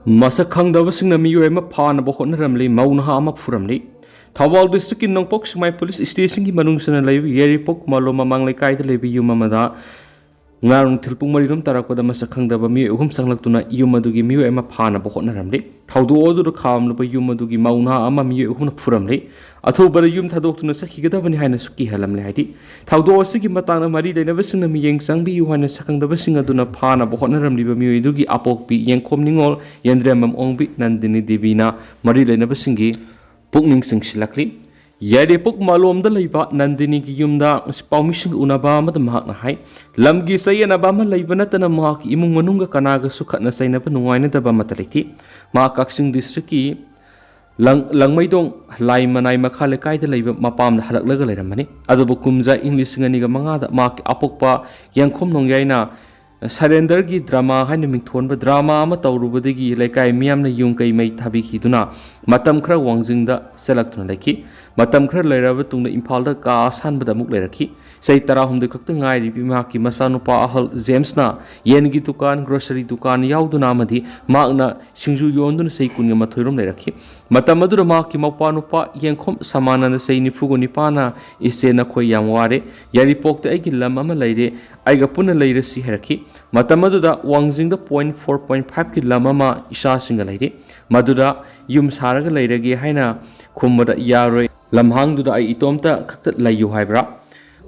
Masak khangdabasingna Miyoi ama Phanaba Hotnaramle naha ama phuramle Thawal district ki Nongpok Singmai police station ki manungsana leibi Yeripok malo mamang lekai da leibi yum amada ngarung thilpung marirum tarakpada masak khangdaba Miyoi uhum sanglaktuna yum adugi Miyoi ama Phanaba Hotnaramle thawdu odu kham lupa yum adugi naha ama Miyoi uhum phuramle athubada yum thadoktuna sakhigadabani haina suki halamle haidi thawdu osigi matangna mari dainabasingna miyeng sangbi yuhana sakangdabasing aduna Phanaba Hotnaramliba Miyoi dugi apokpi yengkhom ningol yendremam ongbi Nandini Devina mari dainabasingi pukning singsilakli yade puk malomda leiba Nandini ki yumda paumising unaba amada mahak na hai lamgi sayana ba ma leiba natana mahak imung manunga kanaga sukhat na sayna pa nungaina daba mataliti ma kaksing district ki langmaidong lai manai makha lekai da leiba mapam da halak laga leiramani adubu kumza english ngani ga manga da mak apokpa yangkhom nongyaina surrender gi drama haina mingthonba drama ama tawrubadagi lekai miyamna yungkai mai thabi khiduna matam khra wangjingda selaktuna leki matam khra leiraba tungna imphal da ka sanbada muk leiraki sei tarahumde khakta ngai ri bima ki masanupa ahal james na yengi dukan grocery dukan yauduna amadi makna singju yonduna sei kunga mathoirom leiraki matam adura ma ki mapanupa yengkhom samanana sei nifugo nipana ise na khoi yamware yari pokta ai ki lam ama leire aiga puna leirasi heraki matam aduda wangjingda 4.5 ki lam ama isa singa leire maduda yum saraga leirage haina khumada yaroi lamhangduda ai itomta khakta layu haibra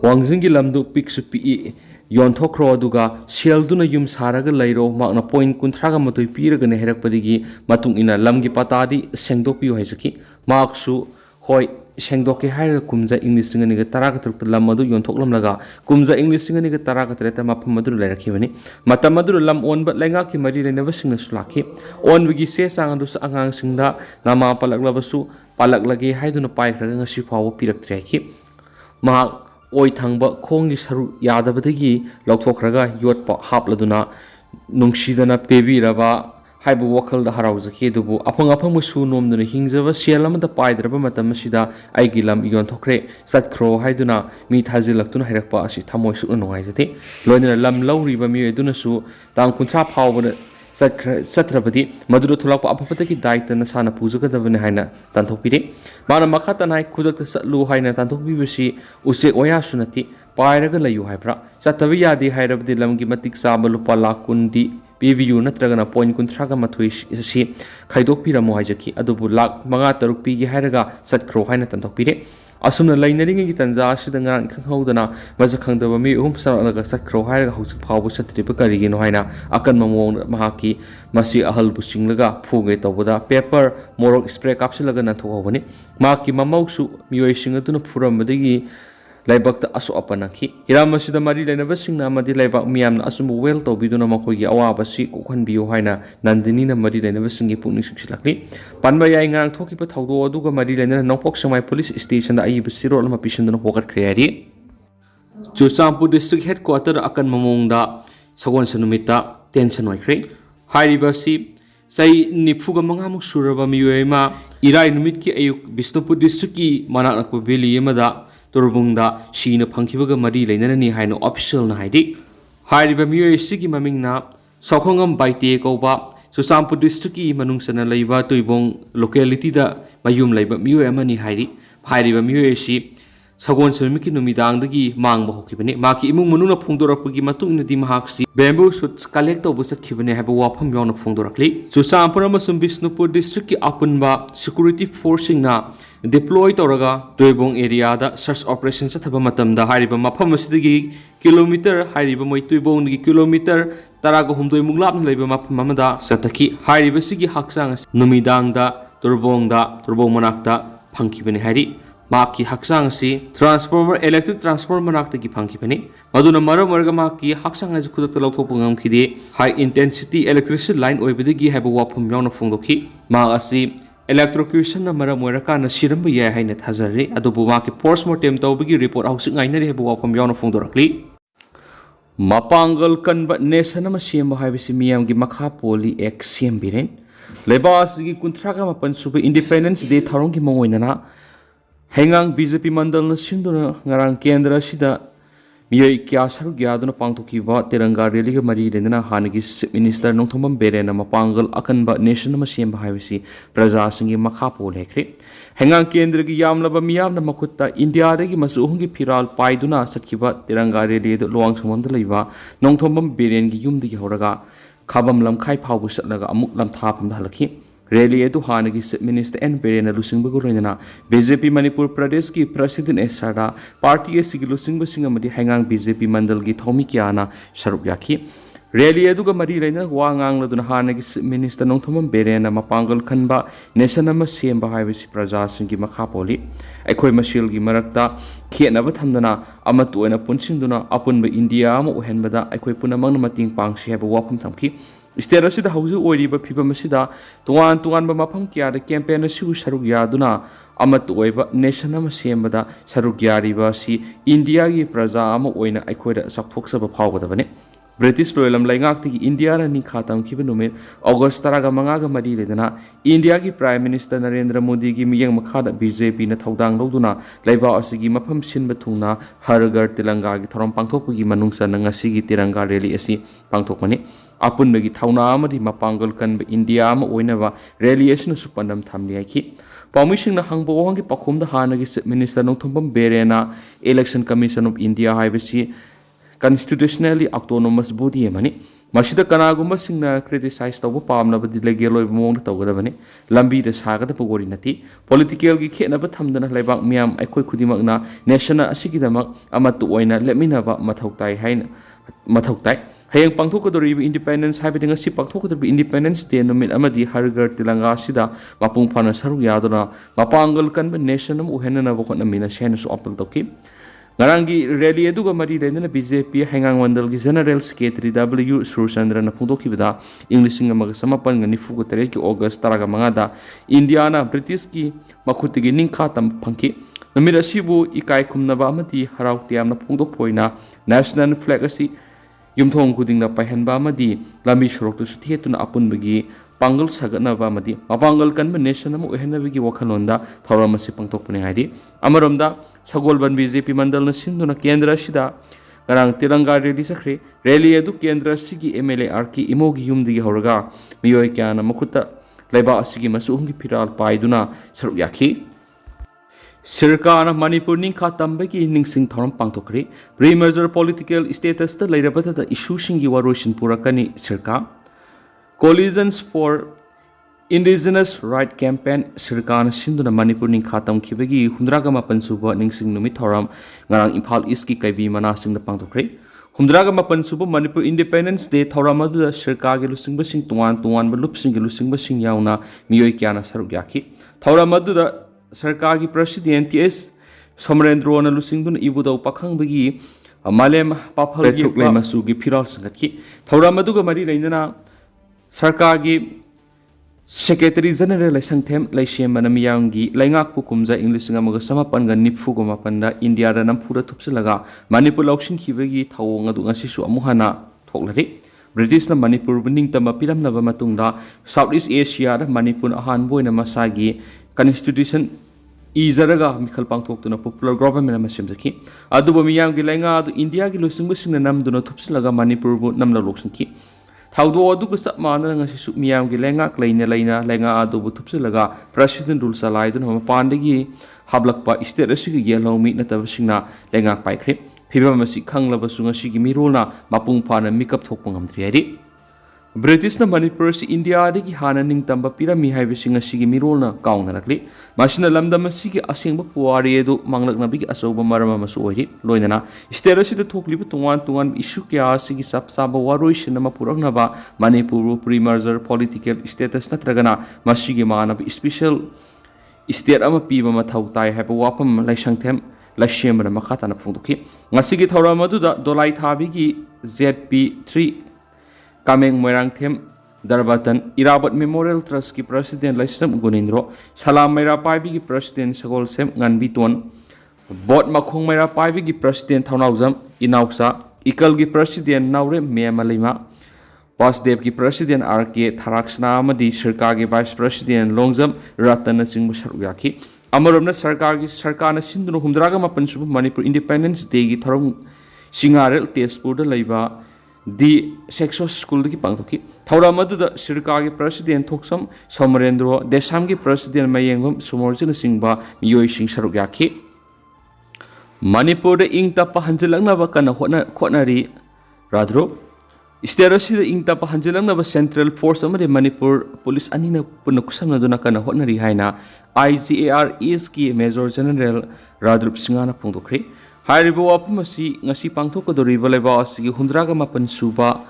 wangjingi lamdu piksu pi yonthokro aduga selduna yum saraga leiro makna point kunthraga matoi piraga ne herakpadigi matung ina lamgi patadi sengdokpiu haijaki maksu hoi sengdoke haira kumza english ngani ga taraga turuk lam adu yonthoklamlaga kumza english ngani ga taraga treta mapam madu leirakhibani matam madu lam onba lenga ki mari lenaba singna sulaki onbigi se sangandu angang singda nama palaklabasu palaklage haiduna paikhraga ngasi fawo piraktre ki ma oi thangba khongi saru yadabadagi lokthokraga yotpa hapladuna nungsidana pebiraba haibu wakal da harauzaki dubu apang apang su nomduna hingjaba selamada paidraba matam sida aigi lam yonthokre satkro haiduna mi thajilaktuna hairakpa asi thamoi su nungaijate loina lam lawriba mi eduna su tang kunthra phawbada satrabadi maduru thulakpa apapataki daitana sana pujagadabane haina tanthokpire mana makhatanai khudakta satlu haina tanthokbibasi usek oya sunati pairaga layu haibra satabi yadi hairabdi lamgi matik saba lupa lakundi PBU natragana point kunthraga mathoi si khaidokpiramo haijaki adubu lak manga taruk pigi hairaga satkro haina tanthokpire asumna lainaringi gi tanja asida ngan khanghaudana maja khangdaba mi uhum saralaga satkro hairaga husik phawbu satriba karigi no haina akan mamong mahaki masi ahal bu singlaga phuge tawbada paper morok spray kapsilaga na thokobani maki mamausu Miyoi singaduna phurambadagi laibakta asu apanaki iramasida mari lainabasingna amadi laibak miyamna asum well tawbiduna makogi awabasi kokhanbiyo haina Nandini na mari lainabasingi pukning siksilakli panba yai ngang thokipa thawdo aduga mari lainana Nongpok Singmai police station da ayi bisiro lama pisinduna pokat kriyari Chusampu district headquarter akan mamongda sagon sanumita tension oikre hairibasi sai nifuga mangamuk suraba Miyoi ma irai numit ki ayuk Bisnupur district ki manaknakpa valley amada Turbungda Shina Punkivaga Mari Lainani Haino official na haidi Hairiba Miyoi sigi mamingna Sokongam Baite Koba Susampu district ki manungsana laiba tuibong locality da mayum laiba Miyoi amani hairi Hairiba Miyoi si sagon samiki numidangdagi mangba hokibane maki imung manuna phungdorapagi matungna di mahaksi bamboo shoots collect obu sakhibane haba wafam yona phungdorakli Susampur amasum Bisnupur district ki apunba security forcing na deploy toraga toibong area da search operation sathaba matamda hairiba mafam asidagi kilometer hairiba moi toibong gi kilometer taraga humdoi muglap leiba mafam amada sataki hairiba sigi haksang numidangda turbong manakta phangkibane hairi maki haksang si transformer electric transformer manakta gi phangkibane aduna maram marga maki haksang as khudakta lawthokpa ngamkhide high intensity electricity line oibadagi haba wafam yawna phungdokhi ma asi electrocution na maram moiraka na siramba ya haina thajari adubu maki postmortem tawbigi report hausing ainari haba wafam yawna phungdorakli mapangal kanba nation ma siam haibisi miyam gi makha poli ek siam biren lebas gi kuntraga mapan suba independence day tharong gi mangoinana hengang BJP mandal na sinduna ngarang kendra sida Miyoi kya saruk yaduna pangthokiba tiranga rally ga mari lendana hanagi Chief Minister Nongthombam Berena mapangal akanba nation ma semba haibisi praja singi makha po lekhre hengang kendra gi yamlaba miyamna makutta India dagi masu hungi phiral paiduna satkiba tiranga rally do luang samamda leiba Nongthombam Beren gi yumdi horaga khabam lamkhai phawbu satlaga amuk lamthapam halakhi rally edu hanagi Chief Minister N Berena lusingba gurena BJP Manipur Pradesh ki President Esada party sigi lusingba singamadi hengang BJP mandal gi thomi kyana saruk yakhi rally edu ga mari leina wangang laduna hanagi Chief Minister Nongthombam Berena mapangal khanba nation ama semba haibisi praja singi makha poli aikhoi masil gi marakta khenaba thamdana amatu oina punsingduna apunba India ama uhenbada aikhoi punamang mating pangsi haba wapam thamki State asida hauju oiriba phibam asida tuan ba mafam kya da campaign asiu saruk yaduna amat oiba nation ama sembada saruk yariba si India gi praja ama oina aikhoida sakthoksa phawgadabane British loyalam laingak ti India ra ni khatam khiba numit August 15 ga mari ledana India gi Prime Minister Narendra Modi gi miyang makhada BJP na thodang loduna laiba asigi mafam sinba thungna Hargar Tilanga gi thoram pangthokpagi manungsa na ngasi gi tiranga rally asi pangthokmani apunbagi thauna amadi mapangal kanba India ama oinaba rally asna supandam thamli aiki Pamising na hangbo wangi pakhum da hanagi Chief Minister Nongthombam Berena Election Commission of India haibasi constitutionally autonomous body amani masida kanagumba singna criticize tawba pamnabadi legal oi mong tawgadabani lambi da sagada pogori nati political gi khenaba thamdana laibak miam aikoi khudimakna nation asigi damak amatu oina leminaba mathautai haina mathautai hayang pangthokadoriba independence haibidinga si pangthokadoriba independence day numit amadi Hargar Tilanga sida mapung phana saruk yaduna mapangal kanba nation am uhenna bokona mina sena su apel toki Ngarangi rally eduga mari lendana BJP hengang mandal gi General Secretary W Surchandra na phungdoki bida English amaga samapan ngani fugo tere ki August 15 da Indiana British ki makhuti gi ningkha tam phangki namira sibu ikai khumnaba amati harau tiamna phungdok poina national flag asi yumthong kudingna pahenba amadi lami shorok tu suthetuna apunbagi pangal saganaba amadi mapangal kanba nation amu ehenabigi wakhalonda thoramasi pangtokpani haidi amaromda Sagolban BJP mandal na sinduna kendra sida garang tiranga rally sakre rally edu kendra sigi MLA RK imogi yumdigi horaga Miyoi kyana makutta laiba asigi masumgi phiral paiduna saruk yakhi Sirkana Manipur ning khatambagi ningsing thoram pangthokre pre-merger political status ta lairabata da issue singi waroshin purakani sirka Coalitions for Indigenous Right Campaign Sirkana Sinduna Manipur ning khatam khibagi 108 suba ningsing numi thoram ngarang Imphal East ki kaibi manasing na pangthokre 108 suba Manipur Independence Day thoram adu sirka gi lusingba sing tuan lupsing gi lusingba sing yauna Miyoi kyana saruk yakhi thoram adu da sirka gi president TS Somrendro na lusingduna ibudau pakhang bagi malem paphal gi masu gi phiral sangatki thoram adu ga mari leindana sirka gi Secretary General Laisangthem Laishem Manamiyangi Laingak Pukumza English Ngamaga Samapan ga Nipfugo Mapanda India da Nampura Tupsilaga Manipur Laukshin Kibagi Tawong adu ngasisu amuhana thoklari British na Manipur buning tama piram naba matungda Southeast Asia da Manipur ahan boy na masagi constitution izaraga mikhal pangthok tuna popular government na masimjaki adu bamiyang gi lainga adu India gi lusing busing na namduna thupsilaga Manipur bu namla loksin ki Thaudo adu kusap mana ngasisu miyam gi lengak laina lenga adu bu thupsilaga president rule salai dun hama pandagi hablakpa state asigi yelhomi natabsingna lengak paikre phibamasi khanglaba sunga sigi mirolna mapung phana mikap thokpangam triari British na Manipur si India dagi hana ning tamba pirami haibisinga sigi mirolna kaungna rakli masina lamdam sigi asingba puari edu manglakna bigi asoba marama masu ori loinana state asida thokliba tungan issue kya sigi sapsaba waroi sinama puraknaba Manipur pre-merger political status natragana masigi manab special state ama piba mathau tai haiba wapam laisangthem laishemna makhatana phungduki ngasigi thoramadu da dolai thabigi ZP3 Kameng Moirangthem Darbatan Irabat Memorial Trust ki President Laisram Gunindro Salam Meira Paibi ki President Sagol Sem Nganbiton Bot Makhong Meira Paibi ki President Thaunauzam Inauksa Ikal ki President Naure Meamalima Pasdev ki President RK Tharaksna Amadi Sarkar ki Vice President Longzam Ratana Singh Saruyaki Amaramna Sarkar na Sindunu Humdraga Mapansuba Manipur Independence Day ki Tharong Singarel Tezpur Laiba the Sexo School ki Pangtoki Thora Madu Sirkagi President Toksam Somarendro Desamgi President Mayengum Sumorjin Singba Miyoi Sing Sarugyaki Manipur ing tapa hanjalang na ba kana khonari radro Isterasi the ing tapa hanjalang na ba Central Force amade Manipur Police ani na punuksam na duna kana khonari haina IGAR ki Major General Radrup Singana pungdokri Haribo wapamasi ngasi pangthokadoriba laiba asigi 108 suba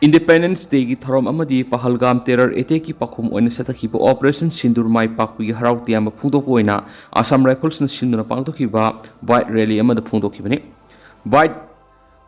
Independence Day ki thorom amadi Pahalgam terror attack ki pakhum oina satakhiba Operation Sindur Mai Pakwi harau tiama phungdok oina Assam Rifles na sinduna pangtokhiba bike rally amada phungdokhibani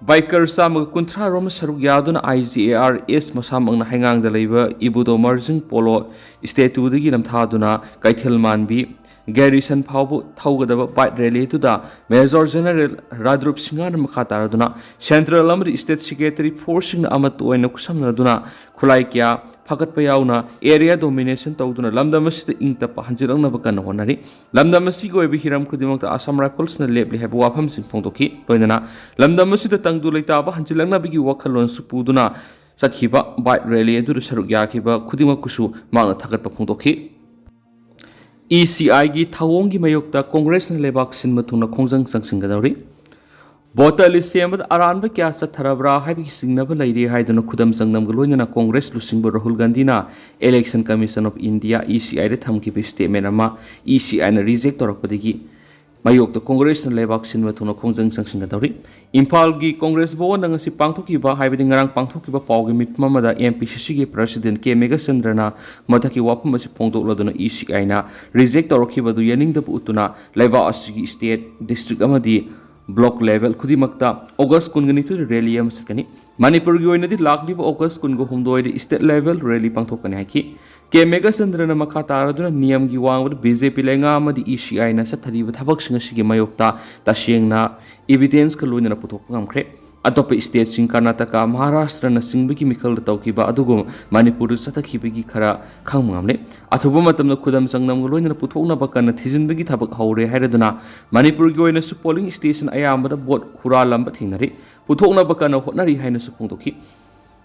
biker samag kuntra rom saruk yaduna IGARS masam angna hangang da leiba ibudo marjing polo statue dagi lamthaduna kaithel manbi Garrison Paubu Taugadaba bike rally to the Major General Radrup Singan Makataraduna Central Lamri State Secretary forcing Amatu and Kusamnaduna Kulaikia Pakat Payauna area domination Tauduna Lamdamas the Intapa Hanjilang Navakan Honari Lamdamasigo Ebihiram Kudimota Assam Rifles and Lably have wapams in Pontoki Loinana Lamdamasi the Tangdulitaba Hanjilang Nabigi Wakalon Supuduna Sakiba bike rally to the Sharuyakiba Kudimakusu Mana Takat Pontoki ECI gi thawong gi mayokta Congress na lebak sin matuna khongjang sangsing gadawri Bota lisemad aran ba kya sa tharabra haibi singnaba lairi haiduna khudam sangnam galoina na Congress lusingbo Rahul Gandhi na Election Commission of India ECI re thamki be statement ama ECI na reject torakpadigi mayokta Congress na lebak sin matuna khongjang sangsing gadawri Impal gi Congress bo na ngasi pangthoki ba haibi ngarang pangthoki ba pawgi mipmamada MPCC gi President K Megasendrana mathaki wapam asi pongdok laduna ECI na reject torokhiba du yaning da utuna laiba asigi state district amadi block level khudimakta August kungani tu rally am sakani Manipur gi oinadi lakliba August kungo humdoi state level rally pangthokani haki K Megasendrana makha taraduna niyam gi wangwad BJP lenga amadi ECI na sathariba thabak singa sigi mayokta tasengna evidence ka loina puthok ngamkhre atop state sing Karnataka Maharashtra na singbigi mikal tawkiba adugo Manipur satakibigi khara khangmamle athuba matamna khudam sangnam loina puthokna bakana thijinbigi thabak haure hairaduna Manipur gi oina su polling station ayamada bot khuralamba thingnari puthokna bakana hotnari haina su pungtoki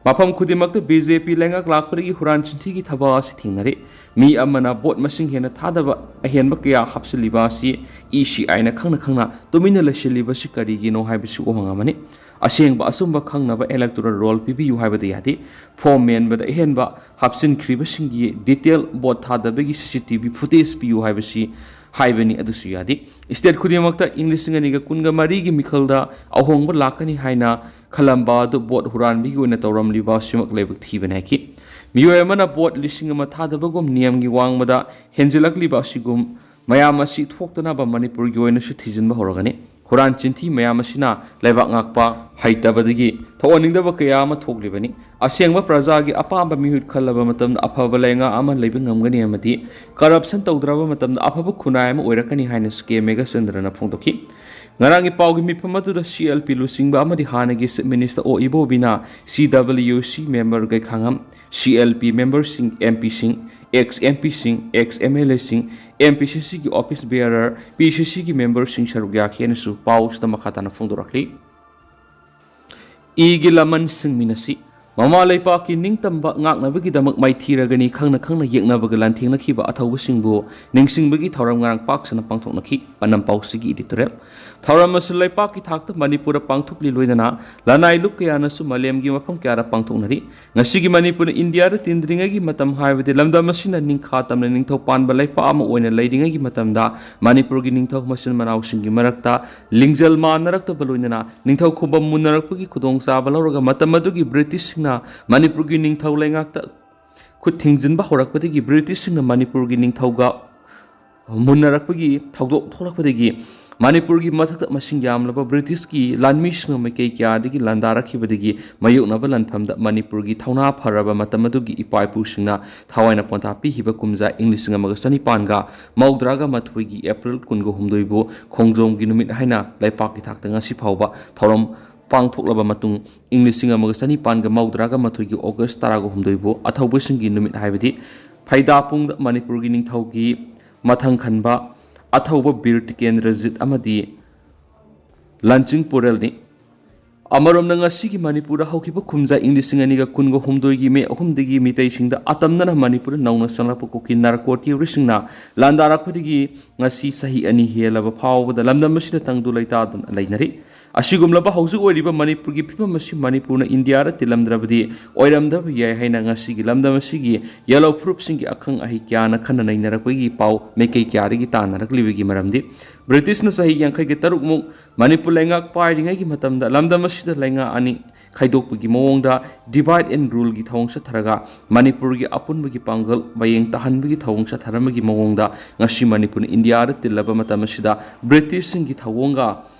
Mafam Kudimakta BJP Lenga Lakpari Huran Chinti Taba Sithinare, Mi Amana Bot Masing Hena Tadaba Ahenbakia Hapsilibasi, ECI na Kangna Kangna, Domina Lashiliba Shikari no Habisu Ohangamani, Asing Basumba Kangnaba electoral roll PBU Habadiati, 4 men but Ahenba Hapsin Kribasingi, detail bot Tada Bigi CCTV footage PU Habisi. Haibani adusuyadi State Kudimakta English nganiga kunga marigi mikalda ahongba lakani haina khalamba du bot huran bigi wena tawram liba simak lebak thibanaki Miyoi amana bot lising ama thadabagum niyam gi wangmada henjilak liba sigum mayamasi thoktana ba Manipur gi wena su thijinba horagani Huran Chinti Mayamasina Lebak Ngakpa Haitabadigi Thoaningdaba Kayama Toglibani Asengba Prajagi Apamba Mihut Kalaba Matam Apaba Lenga Ama Lebing Amgani Amati Corruption Taudraba Matam Apaba Kunayam Urakani Highness K Megasendrana Pontoki Narangi Paugi Mipamatu the CLP Lusingba Amadi Hanagi Minister O Ibo Bina CWC member Gaikangam CLP member Sing MP Sing ex-MP Sing, ex-MLA Sing, MPCC ki office bearer, PCC ki member Sing Sharugyaki na su paus na makata na fundurakli. Igi Laman singminasi, mamalay pa kining tamba ngak na bagi damak may tira gani kang na yek na bagalanting na kiba ataw basingbo, ning sing bagi tauram ngarang pak sa napangtok na ki, panampaw sige editorial. Tauram masulay pa kitakta Manipura pangtok liloy na na, lanay luk kaya na sumalem gi mapang kaya pangtok na ri. Nga sige Manipura India ra tindring agi matam haywade lamda masina ning khatam na ning thaw pan balay pa ama oy na layding agi matam da Manipur gi ning thaw masin manaw singi marakta lingjal ma narakta baloy na ning thaw khubam munarak pagi khudong sa balaw matam adugi British na Manipur gi ning thaw lengakta khut thingjin ba horak padi gi British na Manipur gi ning thaw ga munarak pagi thawdok tholak padi gi Manipur gi mathak masing yamlaba British ki lanmis nga mai kya digi landara khibadigi mayuk na balantham da Manipur gi thauna pharaba matamadu gi ipai pusingna thawaina ponta pi hiba kumja English nga magasani panga maudraga mathoi gi April kungo humdoibo khongjom gi numit haina laipak gi thakta nga sipawba thorom pangthoklaba matung English nga magasani panga maudraga mathoi gi August tarago humdoibo athawbising gi numit haibadi phaida pung da Manipur gi ningthau gi mathang khanba Athauba Bir Tiken Rajit Amadi Launching Purel ni अमरोमना ngasi Manipura haukiba khumja English nganiga kungo humdoigi me ahumdigi mitei singda atamna Manipura nauna sanglapa Kuki narkoti risingna landara khudigi ngasi sahi ani helaba phawda lamdam masida tangdu laita lainari asigumlaba hauju oiriba Manipur gi phipa masi Manipurna India ra tilamdrabadi oiramda yai haina ngasi gi lamdam masigi yellow proof singi akhang ahi kyana khana nainara koigi pau mekei kyari gi tanarak libigi maramdi British na sahi yankai gi taruk mu Manipur lengak pairingai gi matamda lamdam masida lenga ani khaidokpagi mawongda divide and rule gi thawong sa tharaga Manipur gi apunbagi pangal bayeng tahanbagi thawong sa tharamagi mawongda ngasi Manipur India ra tilaba matam masida British singi thawonga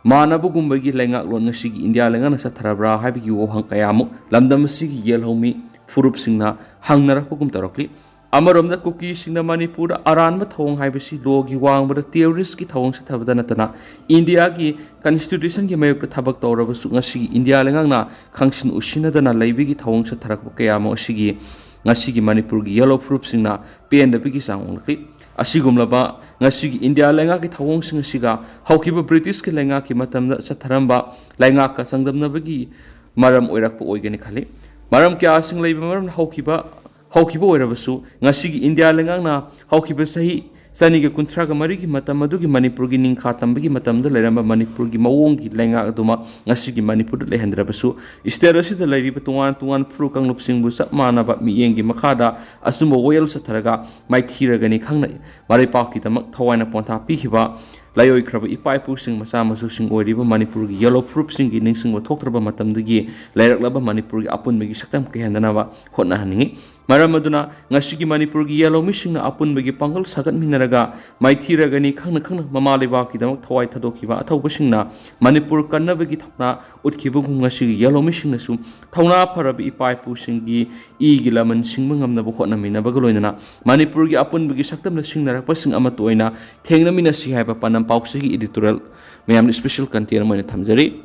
Manabugumbagi lengak lon ngasi India lenga nasa tharabra haibigi wohang kayamu lamdam masigi yelhomi furup singna hangnara pugum tarokli Amaramda Kuki singna Manipur aranba thawong haibasi logi wangbada terrorist ki thawong sa thabada natana India gi constitution gi mayok thabak tawrabasu ngasi India lengangna khangsin usinadana laibigi thawong sa tharakba kayamo asigi ngasi Manipur gi yellow proof singna PNW gi sangongli asigumlaba ngasi India lenga ki thawong sing asiga haukiba British ki lenga ki matamda sa tharamba lenga ka sangdamnabagi maram oirakpa oigani khali maram kya sing leiba maram haukiba oirabasu ngasi India lengangna haukiba sahi saniga kuntraga marigi matam adugi Manipur gi ningkha tambagi matamda leramba Manipur gi mawong gi lenga aduma ngasi Manipur lehendrabasu isterasi da lairiba tungan pru kanglop singbu sa manaba miyengi makhada asumba oil sa tharaga maithiragani khangna mari paki tamak thawaina pontha pihiba layoi kraba ipai pu sing masa masu sing oiriba Manipur gi yellow proof sing gi ningsing wa thoktraba matamdagi lairaklaba Manipur gi apun megi saktam ke handanaba hotna haningi Maramaduna ngasi Manipur gi yellow missing na apun bagi pangal sagat minaraga maithiragani khangna mamaliba ki damak thawai thadokiba athawbasingna Manipur kanna bagi thapna utkibu ngasi yellow missing na sum thawna pharabi ipai pu singi gi Laman singma ngamna bu khotna mina bagaloina Manipur gi apun bagi saktam na singnarak pasing ama toina thengna mina si haiba panam pausigi editorial mayam special content moina thamjari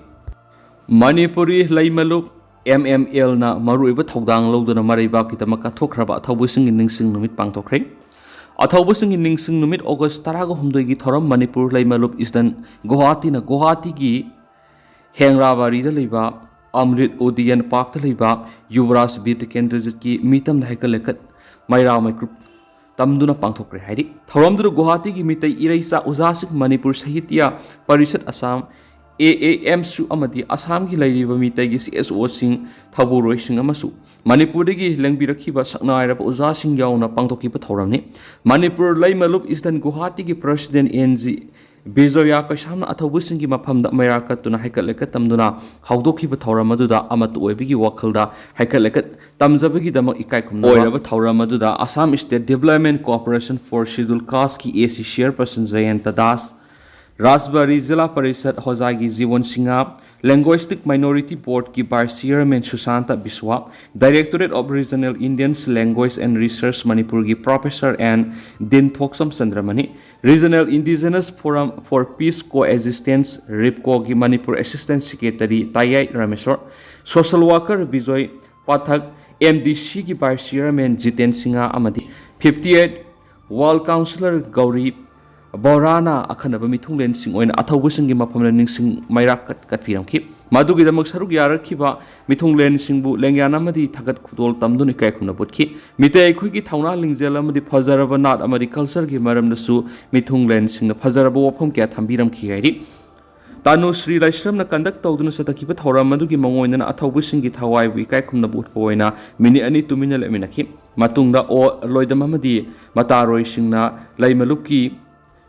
Manipuri laimaluk MML na maruiba thawdang loduna mariba kitamaka thokraba athawbusing ningsing numit pangthokre athawbusing ningsing numit August 13 gi thoram Manipur laimalup isdan Guwahati gi hengrabari da leiba Amrit Odeon Park da leiba Yuvraj Bit Kendrejit ki mitam laika lekat maira mai group tamduna pangthokre haidi thoramdu Guwahati gi mitai iraisa uzasik Manipur Sahitya Parishad Assam AAM su amadi Assam gi lairiba mitai gi CSO sing thaburoi sing amasu Manipur gi lengbirakhiba saknairaba uza sing yauna pangthokiba thoramni Manipur laimalup isdan Guwahati gi president NG Bezoya Kasamna athobu sing gi maphamda mairaka tuna haikalekat tamduna hawdokhiba thoramadudha amatu oibigi wakhalda haikalekat tamjabagi damak ikai khumna oiraba thoramadudha Assam State Development Corporation for Scheduled Caste ki AC chairperson Jayanta Das Rajbari Zilla Parishad Hozagi Jiwan Singha, Linguistic Minority Board ki Vice Chairman Susanta Biswa, Directorate of Regional Indians Language and Research Manipur ki Professor and Din Thoksam Sandramani, Regional Indigenous Forum for Peace Coexistence RIPCO ki Manipur Assistant Secretary Tayai Rameswar, Social Worker Bijoy Pathak, MDC ki Vice Chairman Jiten Singha Amadi, 58 World Councillor Gauri Borana akhanaba mithunglen sing oina athawbusing gi maphamna ningsing mairak katpiramki madugi damak saruk yarakhiba mithunglen singbu lengyana madi thagat khudol tamduni kai khumna botki mitei khoi gi thawna lingjela madi fajaraba nat amadi culture gi maramnasu mithunglen singna fajaraba wafam kya thambiramki gairi Tanu Sri Laishramna conduct tawduna satakiba thoram madugi mangoina athawbusing gi thawai wi kai khumna botpoina mini ani tumina leminaki matungda o loidam amadi mataroi singna laimalupki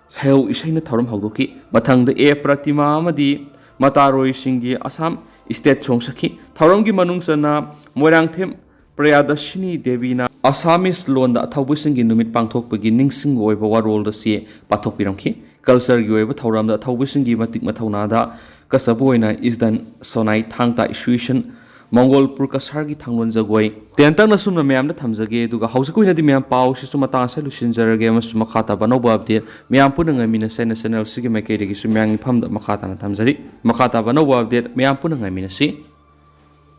Sayo isaina thoram hawdoki mathangda Pratima amadi mataroi singi Assam state song sakhi thoram gi manungsana Moirangthem Prayadashini Devina Assamese londa athawbusing gi numit pangthokpagi ningsing oiba warol da si pathokpiramki culture gi oiba thoram da athawbusing gi matik mathauna da kasaboina isdan sonai thangta isuation Mongol Purkasar gi thanglon jagoi tentang na sumna mayam na thamjage duga hausakoina di mayam pau si suma ta sa lusin jarage mas makhata banoba update mayam punanga mina national sigi makai gi sumyang pham da makhata na thamjari makhata banoba update mayam punanga mina si